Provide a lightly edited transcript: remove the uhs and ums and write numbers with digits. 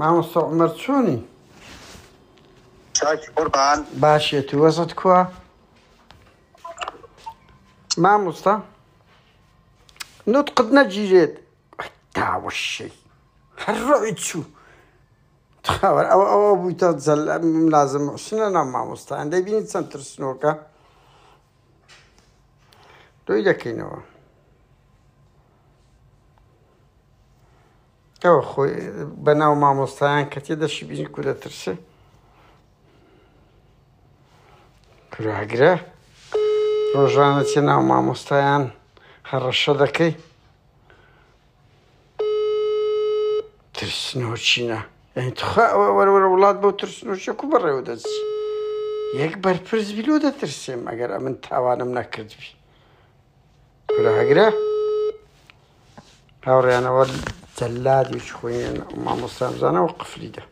مامۆستا عومەر چۆنی؟ چاکی قوربان باشێت و وەزت کووە؟ مامۆستا نوتقت نەگیرێت داوەشەی هەر ڕۆی چوو خاوەر ئەوە بوویتە لازم حوسنە نام مامۆستایان دەیبینیت چەند ترسنۆکە دۆی دەکەینەوە ئەوە خۆی بەناو مامۆستایان کە تێدەشی بینی کو دەترسێ کوراگرە ڕۆژانە چێ ناو مامۆستایان هەڕەشە دەکەی ترسنۆچینە یعنی تخوا وەرە وڵات بەو ترسنۆچێک و بەڕێوە دەچی یەک بەرپرس بیلۆ دەترسێم ئەگەر ئەمن تاوانم نەکردبی کوراگرە هاوڕێیانەوە جەلادی خۆی مامۆستایان بزانەوە قفلیدە